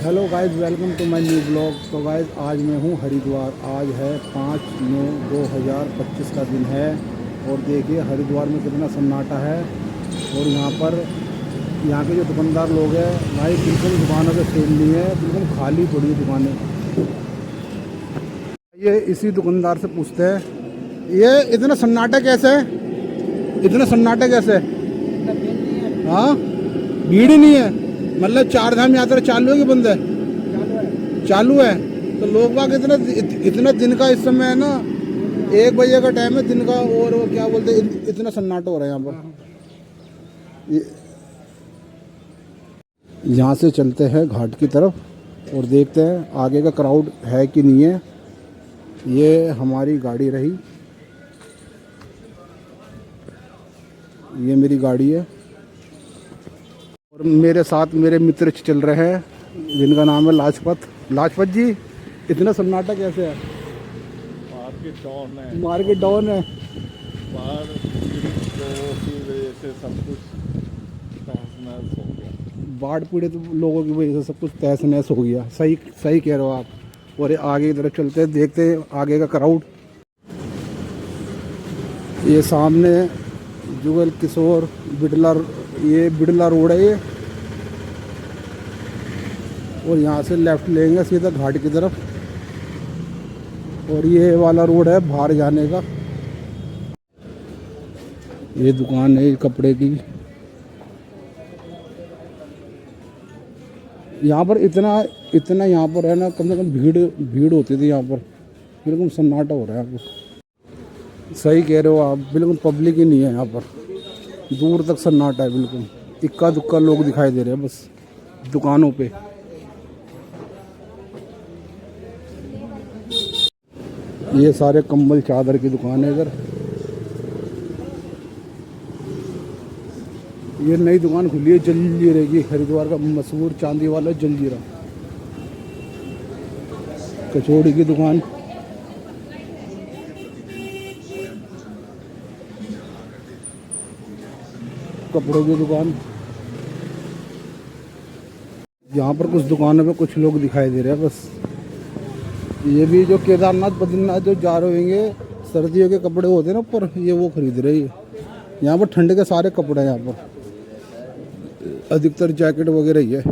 Hello guys, welcome to my new blog. तो guys, आज मैं हूँ हरिद्वार। आज है 5/9/2025 का दिन है और देखिए हरिद्वार में कितना सन्नाटा है। और यहाँ के जो दुकानदार लोग हैं भाई, बिल्कुल दुकानों पे सेल नहीं है, बिल्कुल खाली पड़ी है दुकानें। ये इसी दुकानदार से पूछते हैं, ये इतना सन्नाटा कैसे है? इतना सन्नाटा कैसे है? हाँ, भीड़ ही नहीं है। मतलब चार धाम यात्रा चालू है कि बंद है? चालू है। तो लोग बाग इतना इतना दिन का इस समय है ना, 1 बजे का टाइम है दिन का, और वो क्या बोलते हैं, इतना सन्नाटा हो रहा है यहाँ पर। यहाँ से चलते हैं घाट की तरफ और देखते हैं आगे का क्राउड है कि नहीं है। ये हमारी गाड़ी रही, ये मेरी गाड़ी है और मेरे साथ मेरे मित्र चल रहे हैं जिनका नाम है लाजपत। लाजपत जी, इतना सन्नाटा कैसे है? मार्केट डाउन है। मार्केट डाउन है। बाहर लोगों की वजह से सब कुछ तहस-नहस हो गया। बाढ़ पीड़ित लोगों की वजह से सब कुछ तहस नहस हो गया। सही सही कह रहे हो आप। और ये आगे की तरफ चलते हैं, देखते हैं आगे का क्राउड। ये सामने जुगल किशोर बिड़ला, ये बिड़ला रोड है ये। और यहाँ से लेफ्ट लेंगे सीधा घाट की तरफ, और ये वाला रोड है बाहर जाने का। ये दुकान है कपड़े की। यहाँ पर इतना इतना यहाँ पर है ना, कम से कम भीड़ होती थी यहाँ पर। बिल्कुल सन्नाटा हो रहा है यहाँ पर। सही कह रहे हो आप, बिल्कुल पब्लिक ही नहीं है यहाँ पर। दूर तक सन्नाटा है, बिल्कुल इक्का दुक्का लोग दिखाई दे रहे हैं बस दुकानों पे। ये सारे कंबल चादर की दुकान है इधर। ये नई दुकान खुली है जलजीरे की, हरिद्वार का मशहूर चांदी वाला जलजीरा। कचौड़ी की दुकान, कपड़ों की दुकान। यहाँ पर कुछ दुकानों पे कुछ लोग दिखाई दे रहे हैं बस। ये भी जो केदारनाथ बद्रीनाथ जो जा रहे होंगे, सर्दियों के कपड़े होते हैं ना ऊपर, ये वो खरीद रहे हैं। यहाँ पर ठंड के सारे कपड़े हैं, यहाँ पर अधिकतर जैकेट वगैरह ही है।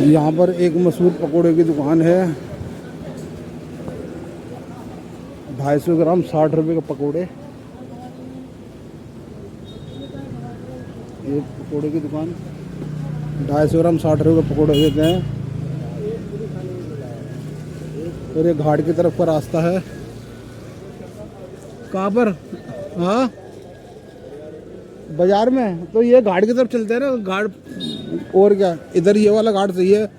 यहाँ पर एक मशहूर पकौड़े की दुकान है। 250 ग्राम 60 रुपये के पकौड़े। एक पकौड़े की दुकान, 250 ग्राम 60 रुपये के पकौड़े देते हैं। और ये घाट की तरफ का रास्ता है। कहाँ पर? हाँ, बाजार में। तो ये घाट की तरफ चलते हैं ना, घाट। और क्या, इधर ये वाला घाट सही है।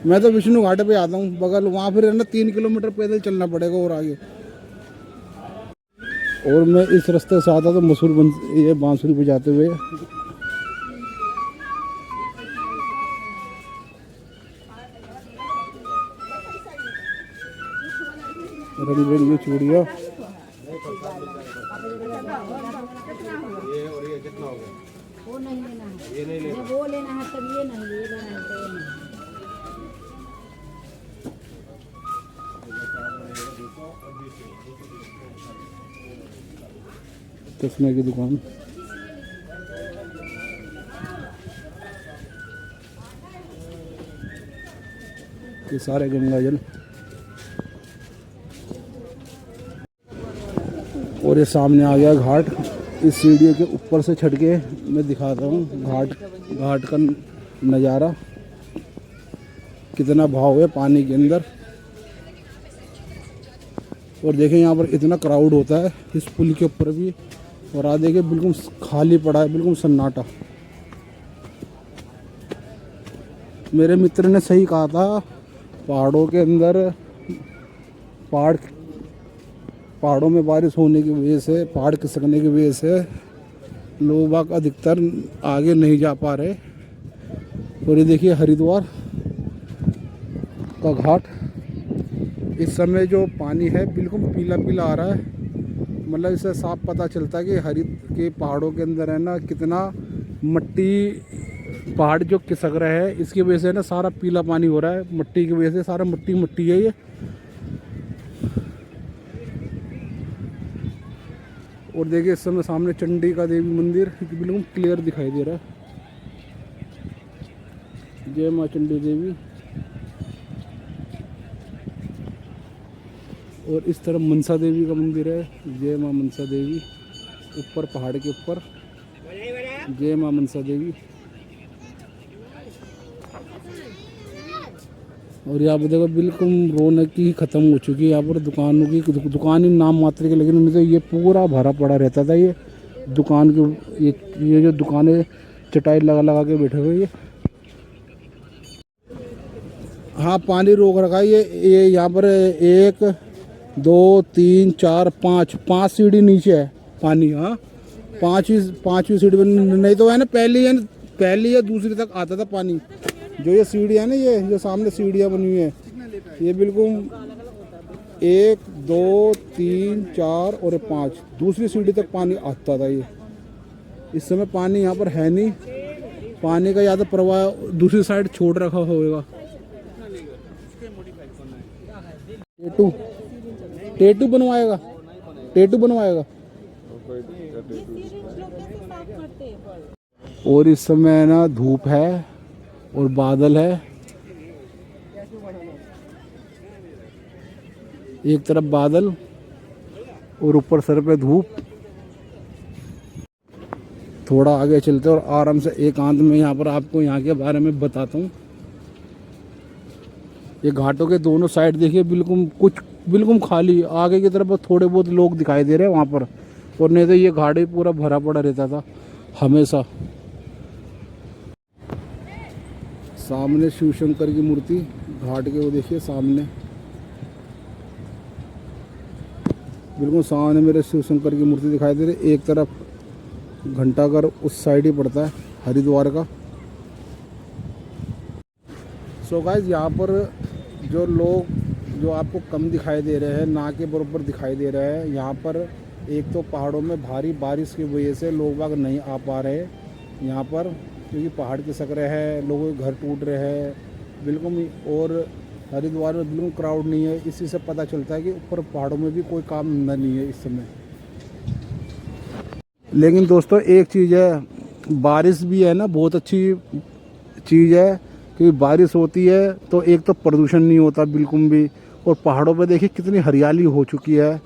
मैं तो विष्णु घाट पे आता हूँ बगल, वहाँ फिर है ना 3 किलोमीटर पैदल चलना पड़ेगा और आगे। और मैं इस रास्ते से आता तो ये बांसुरी बजाते हुए। रंग बिरंगी चूड़ियाँ। ये कितना हो गया? वो नहीं लेना है, ये नहीं लेना। वो लेना है तब ये नहीं, ये लेना है तो ये नहीं। चश्मे की दुकान। ये सारे गंगा जल। और ये सामने आ गया घाट। इस सीढ़ियों के ऊपर से चढ़ के मैं दिखाता हूँ घाट का नज़ारा। कितना भाव है पानी के अंदर। और देखिए यहाँ पर इतना क्राउड होता है इस पुल के ऊपर भी। और आ देखिए बिल्कुल खाली पड़ा है, बिल्कुल सन्नाटा। मेरे मित्र ने सही कहा था, पहाड़ों के अंदर पहाड़ों में बारिश होने की वजह से, पहाड़ खिसकने की वजह से लोग बाग अधिकतर आगे नहीं जा पा रहे। और ये देखिए हरिद्वार का घाट। इस समय जो पानी है बिल्कुल पीला पीला आ रहा है, मतलब इससे साफ पता चलता है कि हरित के पहाड़ों के अंदर है ना कितना मट्टी, पहाड़ जो खिसक रहा है इसकी वजह से ना सारा पीला पानी हो रहा है, मट्टी की वजह से सारा मट्टी मट्टी है ये। और देखिए इस समय सामने चंडी का देवी मंदिर बिल्कुल क्लियर दिखाई दे रहा है। जय माँ चंडी देवी। और इस तरफ मनसा देवी का मंदिर है, जय माँ मनसा देवी, ऊपर पहाड़ के ऊपर, जय माँ मनसा देवी। और यहाँ पर देखो बिल्कुल रौनक ही ख़त्म हो चुकी है, यहाँ पर दुकानों की दुकान ही नाम मात्र की, लेकिन नहीं तो ये पूरा भरा पड़ा रहता था ये दुकान के, ये जो दुकानें चटाई लगा लगा के बैठे हुए ये। हाँ पानी रोक रखा है ये यहाँ पर 1 2 3 4 5 सीढ़ी नीचे है पानी। हाँ पाँचवीं सीढ़ी पर, नहीं तो है ना पहली या दूसरी तक आता था पानी। जो ये सीढ़ी है ना, ये जो सामने सीढ़ियाँ बनी हुई है, ये बिल्कुल 1 2 3 4 और 5 दूसरी सीढ़ी तक पानी आता था ये। इस समय पानी यहाँ पर है नहीं, पानी का या तो प्रवाह दूसरी साइड छोड़ रखा होगा। टेटू बनवाएगा, टेटू बनवाएगा। और इस समय ना धूप है और बादल है, एक तरफ बादल और ऊपर सर पे धूप। थोड़ा आगे चलते और आराम से एकांत में यहाँ पर आपको यहाँ के बारे में बताता हूँ। ये घाटों के दोनों साइड देखिए बिल्कुल खाली, आगे की तरफ थोड़े बहुत लोग दिखाई दे रहे हैं वहाँ पर, और नहीं तो ये घाट ही पूरा भरा पड़ा रहता था हमेशा। सामने शिव शंकर की मूर्ति घाट के, वो देखिए सामने, बिल्कुल सामने मेरे शिव शंकर की मूर्ति दिखाई दे रही। एक तरफ घंटाघर उस साइड ही पड़ता है हरिद्वार का। सो गाइस यहाँ पर जो लोग जो आपको कम दिखाई दे रहे हैं, ना के बराबर दिखाई दे रहे हैं, यहाँ पर एक तो पहाड़ों में भारी बारिश की वजह से लोग बाग नहीं आ पा रहे यहाँ पर, क्योंकि पहाड़ खिसक रहे हैं, लोगों के घर टूट रहे हैं बिल्कुल। और हरिद्वार में बिल्कुल क्राउड नहीं है, इसी से पता चलता है कि ऊपर पहाड़ों में भी कोई काम धंधा नहीं है इस समय। लेकिन दोस्तों एक चीज़ है, बारिश भी है ना बहुत अच्छी चीज़ है, क्योंकि बारिश होती है तो एक तो प्रदूषण नहीं होता बिल्कुल भी, और पहाड़ों पे देखिए कितनी हरियाली हो चुकी है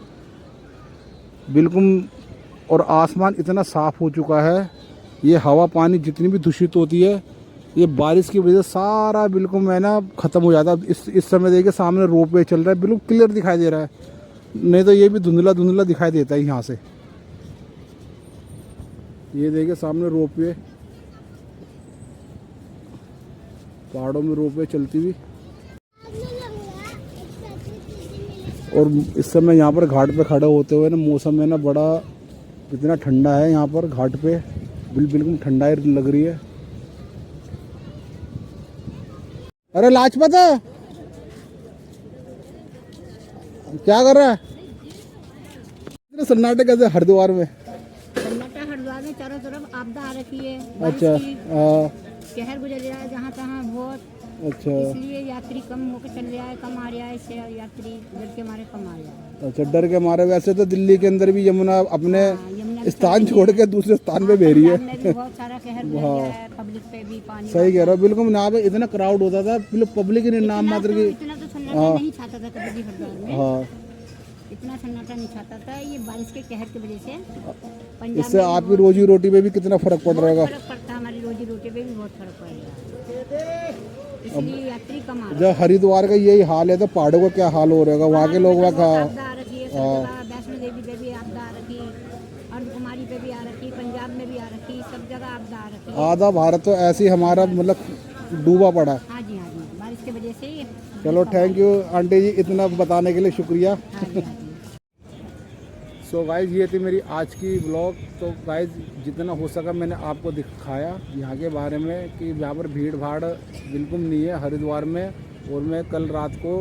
बिल्कुल, और आसमान इतना साफ़ हो चुका है। ये हवा पानी जितनी भी दूषित होती है, ये बारिश की वजह से सारा बिल्कुल है ना ख़त्म हो जाता है। इस समय देखिए सामने रोपवे चल रहा है, बिल्कुल क्लियर दिखाई दे रहा है, नहीं तो ये भी धुंधला धुंधला दिखाई देता है यहाँ से। ये देखिए सामने रोपवे, पहाड़ों में रोपवे चलती हुई। और इस समय यहाँ पर घाट पे खड़े होते हुए ना मौसम है ना बड़ा इतना ठंडा है, यहाँ पर घाट पे बिल्कुल ठंडाई लग रही है। अरे लाजपत है, क्या कर रहा है? इतना सन्नाटे कैसे हरिद्वार में? सन्नाटा हरिद्वार में चारों तरफ आपदा आ रखी है। अच्छा कहर गुजर रहा है जहाँ तहाँ बहुत, अच्छा इसलिए यात्री कम होकर चल रहा है, कम आ रहा है, इससे यात्री डर के मारे कम आ रहा है। अच्छा डर के मारे। वैसे तो दिल्ली के अंदर भी यमुना अपने यमुना स्थान छोड़ के दूसरे स्थान पे बह रही है। पंजाब में भी बहुत सारा कहर गुजर रहा है, पब्लिक पे भी पानी। सही कह रहा हो बिल्कुल। यहाँ पे इतना क्राउड होता था, पब्लिक ने नाम मात्र की। इतना तो सन्नाटा नहीं छाता था कभी भी हरिद्वार में। हाँ इतना सन्नाटा नहीं छाता था, ये बारिश के कहर की वजह से पंजाब इससे में आपकी रोजी रोटी पे भी कितना फर्क पड़ रहा फर्क पड़ता है, हमारी रोजी रोटी पे भी बहुत फर्क पड़ेगा, इसलिए यात्री कम आ रहा है। जब हरिद्वार का यही हाल है तो पहाड़ों का क्या हाल हो रहेगा? वहाँ के लोग वहाँ आपदा आ रखी है, सब जगह वैष्णो देवी पे भी आपदा आ रखी, अर्धकुमारी पे भी आ रखी, पंजाब में भी आ रखी, सब जगह आपदा आ रखी है। आधा भारत तो ऐसे ही हमारा मतलब डूबा पड़ा है। हाँ जी, बारिश की वजह से ही। चलो थैंक यू आंटी जी, इतना बताने के लिए शुक्रिया। हाँ जी। सो गाइज ये थी मेरी आज की ब्लॉग। तो गाइज जितना हो सका मैंने आपको दिखाया यहाँ के बारे में कि यहाँ पर भीड़ भाड़ बिल्कुल नहीं है हरिद्वार में। और मैं कल रात को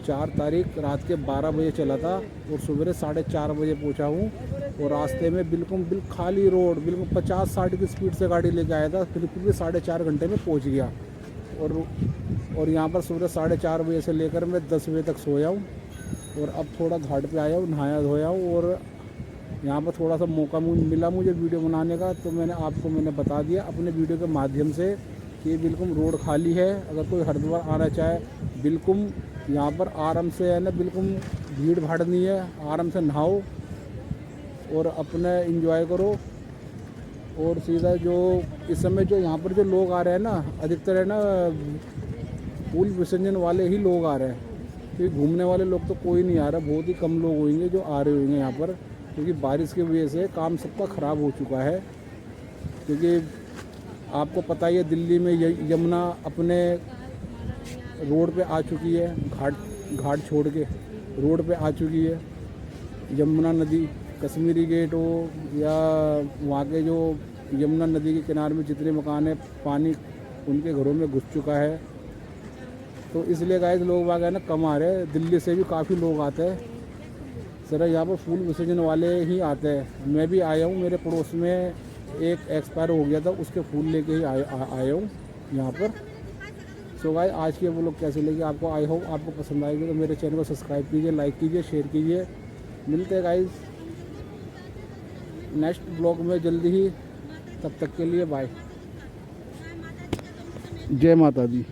4 तारीख रात के 12 बजे चला था और सवेरे 4:30 बजे पहुंचा हूँ। और रास्ते में बिल्कुल खाली रोड, बिल्कुल 50-60 की स्पीड से गाड़ी लेके आया था, फिर भी 4.5 घंटे में पहुंच गया। और यहाँ पर सुबह 4:30 बजे से लेकर मैं 10 बजे तक सोया हूँ। और अब थोड़ा घाट पे आया हूँ, नहाया धोया हूँ। और यहाँ पर थोड़ा सा मौका मिला मुझे वीडियो बनाने का, तो मैंने बता दिया अपने वीडियो के माध्यम से कि बिल्कुल रोड खाली है। अगर कोई हरिद्वार आना चाहे बिल्कुल यहाँ पर आराम से है ना, बिल्कुल भीड़ भाड़ नहीं है, आराम से नहाओ और अपने एंजॉय करो। और सीधा जो इस समय जो यहाँ पर जो लोग आ रहे हैं ना, अधिकतर है ना फूल विसर्जन वाले ही लोग आ रहे हैं, क्योंकि घूमने वाले लोग तो कोई नहीं आ रहा, बहुत ही कम लोग होंगे जो आ रहे होंगे यहाँ पर, क्योंकि बारिश की वजह से काम सबका ख़राब हो चुका है। क्योंकि आपको पता ही है दिल्ली में यमुना अपने रोड पे आ चुकी है, घाट छोड़ के रोड पे आ चुकी है। यमुना नदी, कश्मीरी गेट हो या वहाँ के जो यमुना नदी के किनारे में जितने मकान हैं, पानी उनके घरों में घुस चुका है। तो इसलिए गाइस लोग वहाँ है ना कम आ रहे हैं। दिल्ली से भी काफ़ी लोग आते हैं, सर यहाँ पर फूल विसर्जन वाले ही आते हैं। मैं भी आया हूँ, मेरे पड़ोस में एक एक्सपायर हो गया था, उसके फूल लेके ही आया हूँ यहाँ पर। सो गाइस आज के वो लोग कैसे लगे आपको, आई होप आपको पसंद आएगी। तो मेरे चैनल को सब्सक्राइब कीजिए, लाइक कीजिए, शेयर कीजिए। मिलते हैं गाइस नेक्स्ट ब्लॉग में जल्दी ही, तब तक के लिए बाय। जय माता दी।